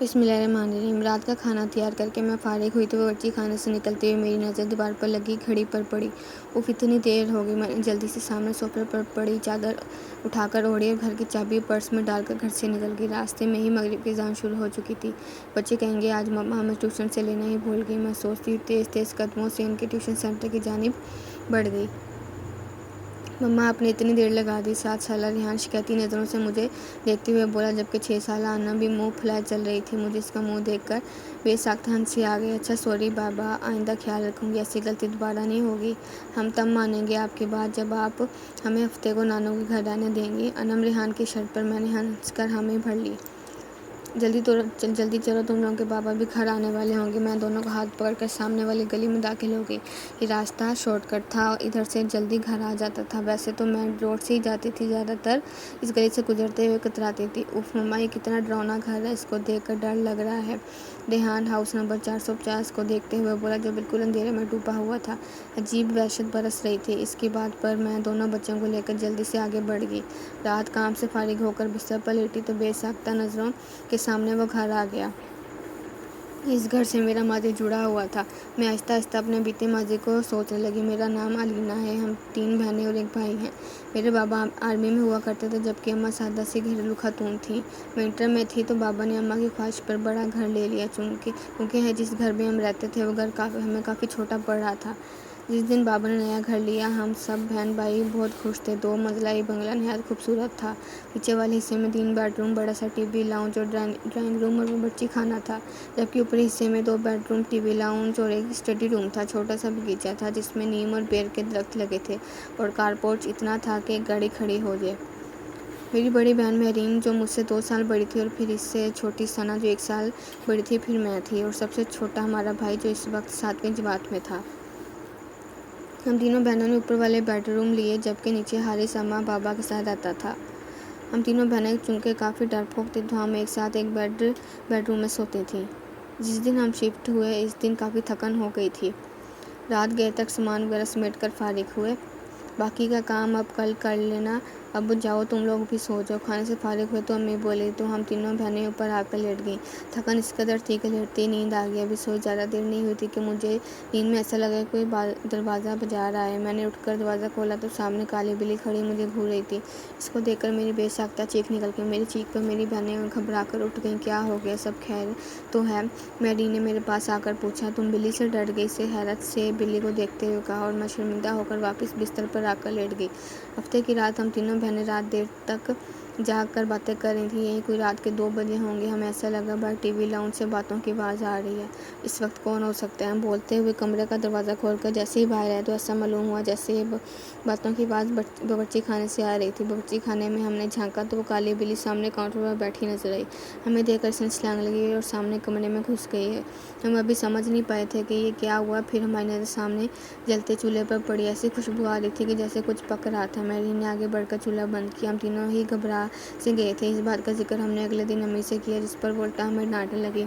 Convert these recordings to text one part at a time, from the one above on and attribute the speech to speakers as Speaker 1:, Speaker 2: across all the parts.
Speaker 1: बिस्मिल्लाहिर्रहमानिर्रहीम। रात का खाना तैयार करके मैं फारिग हुई तो बावर्ची खाने से निकलते हुए मेरी नज़र दीवार पर लगी घड़ी पर पड़ी। उफ, इतनी देर हो गई। मैंने जल्दी से सामने सोफे पर पड़ी चादर उठाकर ओढ़ी और घर की चाबी पर्स में डालकर घर से निकल गई। रास्ते में ही मगरिब की अज़ान शुरू हो चुकी थी। बच्चे कहेंगे आज मम्मा हमें ट्यूशन से लेना ही भूल गई। मैं सोचती तेज़ तेज़ कदमों से इनके ट्यूशन सेंटर की जानिब बढ़ गई। मम्मा आपने इतनी देर लगा दी। 7 साला रिहान शिकायती नज़रों से मुझे देखते हुए बोला, जबकि 6 साला अन्ना भी मुंह फुलाए चल रही थी। मुझे इसका मुंह देखकर बेसाख्त हंसी आ गई। अच्छा सॉरी बाबा, आइंदा ख्याल रखूंगी, ऐसी गलती दोबारा नहीं होगी। हम तब मानेंगे आपकी बात जब आप हमें हफ्ते को नानों के घर रहने देंगी। अनम रिहान की शर्ट पर मैंने हंसकर हामी भर ली। जल्दी चलो, तुम लोगों के बाबा भी घर आने वाले होंगे। मैं दोनों का हाथ पकड़कर सामने वाली गली में दाखिल हो गई। ये रास्ता शॉर्टकट था, इधर से जल्दी घर आ जाता था। वैसे तो मैं रोड से ही जाती थी, ज़्यादातर इस गली से गुजरते हुए कतराती थी। उफ मम्मा, ये कितना डरावना घर है, इसको देखकर डर लग रहा है। रेहान हाउस नंबर 450 को देखते हुए बोला, जो बिल्कुल अंधेरे में डूबा हुआ था। अजीब वहशत बरस रही थी। इसकी बात पर मैं दोनों बच्चों को लेकर जल्दी से आगे बढ़ गई। रात काम से फारिग होकर बिस्तर पर लेटी तो बेसाख्ता नज़रों के सामने वो घर आ गया। इस घर से मेरा माजी जुड़ा हुआ था। मैं आहिस्ता आहिस्ता अपने बीते माजी को सोचने लगी। मेरा नाम अलीना है। हम 3 बहनें और 1 भाई हैं। मेरे बाबा आर्मी में हुआ करते थे, जबकि अम्मा सादा सी घरेलू खातून थी। मैं इंटर में थी तो बाबा ने अम्मा की ख्वाहिश पर बड़ा घर ले लिया, क्योंकि जिस घर में हम रहते थे वो घर हमें काफ़ी छोटा पड़ रहा था। जिस दिन बाबा ने नया घर लिया हम सब बहन भाई बहुत खुश थे। 2 मंजिला ये बंगला नहायत खूबसूरत था। नीचे वाले हिस्से में 3 बेडरूम, बड़ा सा टीवी, लाउंज और ड्राइंग रूम और बावर्ची खाना था, जबकि ऊपरी हिस्से में 2 बेडरूम, टीवी, लाउंज और एक स्टडी रूम था। छोटा सा बगीचा था जिसमें नीम और बेर के दरख्त लगे थे और कारपोर्च इतना था कि एक गाड़ी खड़ी हो जाए। मेरी बड़ी बहन महरीन जो मुझसे 2 साल बड़ी थी, और फिर इससे छोटी सना जो 1 साल बड़ी थी, फिर मैं थी, और सबसे छोटा हमारा भाई जो इस वक्त 7वीं जमात में था। हम तीनों बहनों ने ऊपर वाले बेडरूम लिए, जबकि नीचे हारिस अम्मा बाबा के साथ रहता था। हम तीनों बहनें चूँकि काफ़ी डरपोक थी तो हम एक साथ एक बेडरूम में सोती थीं। जिस दिन हम शिफ्ट हुए इस दिन काफ़ी थकन हो गई थी। रात गए तक सामान वगैरह समेट कर फारिग हुए। बाकी का काम अब कल कर लेना, अब जाओ तुम लोग भी सो जाओ। खाने से फारिग हुए तो अम्मी बोली तो हम तीनों बहनें ऊपर आकर लेट गईं। थकन इस कदर थी कि लेटते ही नींद आ गई। अभी सोई ज़्यादा देर नहीं हुई थी कि मुझे नींद में ऐसा लगा कोई दरवाज़ा बजा रहा है। मैंने उठकर दरवाज़ा खोला तो सामने काली बिल्ली खड़ी मुझे घूर रही थी। इसको देखकर मेरी बेसाख्ता चीख निकल गई। मेरी चीख पर मेरी बहनें घबरा कर उठ गईं। क्या हो गया, सब खैर तो है? मैरी ने मेरे पास आकर पूछा। तुम बिल्ली से डर गई? से हैरत से बिल्ली को देखते हुए कहा, और मैं शर्मिंदा होकर वापस बिस्तर पर आकर लेट गई। हफ्ते की रात हम तीनों बहनें रात देर तक जाग कर बातें कर रही थी। यही कोई रात के 2 बजे होंगे। हमें ऐसा लगा बाहर टीवी लाउंज से बातों की आवाज़ आ रही है। इस वक्त कौन हो सकता है? हम बोलते हुए कमरे का दरवाज़ा खोलकर जैसे ही बाहर आए तो ऐसा मालूम हुआ जैसे ये बातों की आवाज़ बावर्ची खाने से आ रही थी। बावर्ची खाने में हमने झांका तो वो काली बिल्ली सामने काउंटर पर बैठी नजर आई। हमें देखकर छलांग लगी और सामने कमरे में घुस गई है। हम अभी समझ नहीं पाए थे कि ये क्या हुआ। फिर हमारी नज़र सामने जलते चूल्हे पर पड़ी। ऐसी खुशबू आ रही थी कि जैसे कुछ पक रहा था। मैरी ने आगे बढ़कर चूल्हा बंद किया। हम तीनों ही घबरा से गए थे। इस बात का जिक्र हमने अगले दिन अम्मी से किया, जिस पर वो उल्टा हमें डांटने लगी,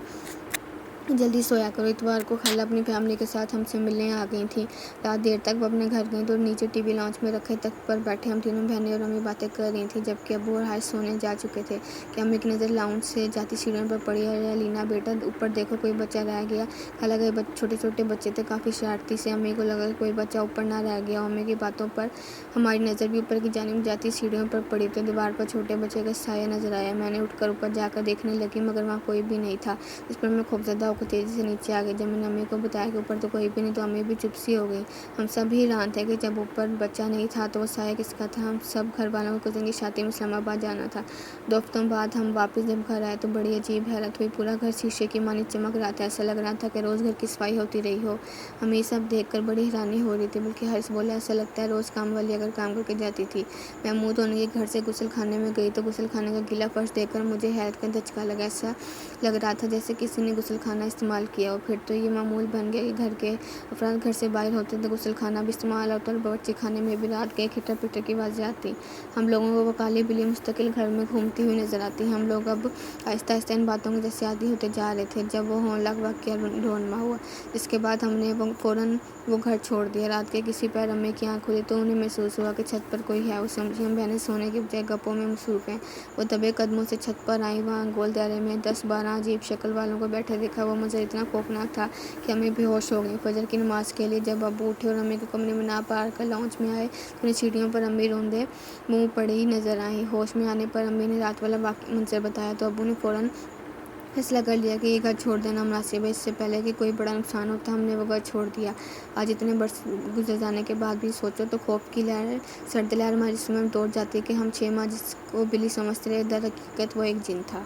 Speaker 1: जल्दी सोया करो। इतवार को खाला अपनी फैमिली के साथ हमसे मिलने आ गई थी। रात देर तक वो अपने घर गई तो नीचे टीवी लॉन्च में रखे तख्त पर बैठे हम तीनों बहनें और अम्मी बातें कर रही थी, जबकि अब्बू और हाय सोने जा चुके थे कि अम्मी की नज़र लाउंज से जाती सीढ़ियों पर पड़ी। अरे अलीना बेटा, ऊपर देखो कोई बच्चा रह गया। खाला के छोटे छोटे बच्चे थे, काफ़ी शरारती से। अम्मी को लगा कोई बच्चा ऊपर ना रह गया। अम्मी की बातों पर हमारी नज़र भी ऊपर की जानिब जाती सीढ़ियों पर पड़ी तो दीवार पर छोटे बच्चे का साया नजर आया। मैंने उठकर ऊपर जाकर देखने लगी, मगर वहाँ कोई भी नहीं था। इस पर मैं खौफजदा होकर तेज़ी से नीचे आ गई। जब मैंने अम्मी को बताया कि ऊपर तो कोई भी नहीं तो अम्मी भी चुप सी हो गई। हम सब ही हैरान थे कि जब ऊपर बच्चा नहीं था तो वो साया किसका था। हम सब घर वालों को कज़न की शादी में इस्लामाबाद जाना था। 2 हफ्तों बाद हम वापस जब घर आए तो बड़ी अजीब हैरत हुई। पूरा घर शीशे की मानी चमक रहा था। ऐसा लग रहा था कि रोज़ घर की सफाई होती रही हो। हमें सब देख कर बड़ी हैरानी हो रही थी। बल्कि हारिस बोला, ऐसा लगता है रोज़ काम वाली अगर काम करके जाती थी। मैं मुँह धोने के घर से गुसल खाने में गई तो गुसल खाने का गीला फर्श देखकर मुझे हैरत का धचका लगा। ऐसा लग रहा था जैसे किसी ने गुसल खाना استعمال کیا، اور پھر تو یہ معمول بن گیا کہ گھر کے افراد گھر سے باہر ہوتے تو غسل خانہ بھی استعمال ہوتا اور باورچی خانے میں بھی رات کے کھٹر پٹر کی آوازیں آتی۔ ہم لوگوں کو وہ کالی بلی مستقل گھر میں گھومتی ہوئی نظر آتی۔ ہم لوگ اب آہستہ آہستہ ان باتوں کے جیسے عادی ہوتے جا رہے تھے جب وہ ہولناک واقعہ رونما ہوا، جس کے بعد ہم نے فوراً وہ گھر چھوڑ دیا۔ رات کے کسی پہر امی کی آنکھ کھلی تو انہیں محسوس ہوا کہ چھت پر کوئی ہے۔ وہ سمجھی ہم بہنیں سونے کے بجائے گپوں میں مصروف ہیں۔ وہ دبے قدموں سے چھت پر آئیں۔ وہاں گول دائرے میں 10-12 عجیب شکل والوں کو بیٹھے دیکھا۔ وہ منظر اتنا خوفناک تھا کہ امی بے ہوش ہو گئیں۔ فجر کی نماز کے لیے جب ابو اٹھے اور امی کو کمرے میں نہ پا کر لاؤنج میں آئے تو انہیں سیڑھیوں پر امی روندے منہ پڑی نظر آئیں۔ ہوش میں آنے پر امی نے رات والا منظر بتایا تو ابو نے فوراً فیصلہ کر لیا کہ یہ گھر چھوڑ دینا مناسب ہے۔ اس سے پہلے کہ کوئی بڑا نقصان ہوتا ہم نے وہ گھر چھوڑ دیا۔ آج اتنے برس گزر جانے کے بعد بھی سوچو تو خوف کی سرد لہر ہمارے جسم میں دوڑ جاتی ہے کہ ہم 6 ماہ جس کو بلی سمجھتے رہے در حقیقت وہ ایک جن تھا۔